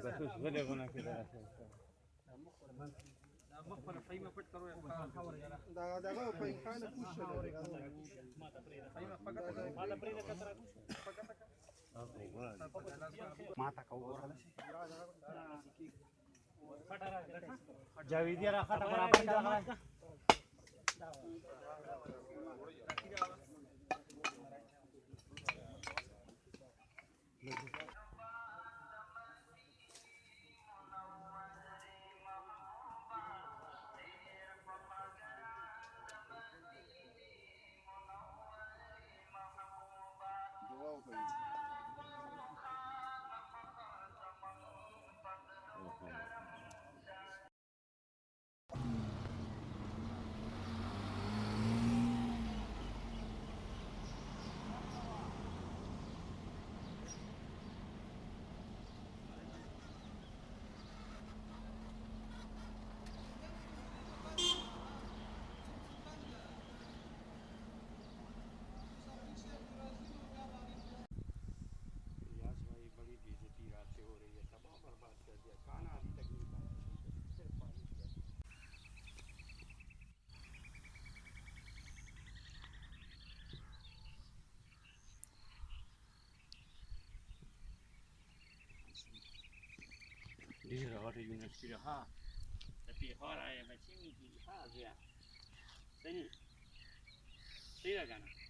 بس اوس غلی غونه کې مخبر فايمه پټ کرو دا دغه په امکان کوشش لري فايمه فقط ما د پرې کتر فقط ما تا کو جاویدی را خټه برابر دا ډېره غټه یونیورسټي ده ها د پېښور بچي مې دي ها زویه صحیح ده که نه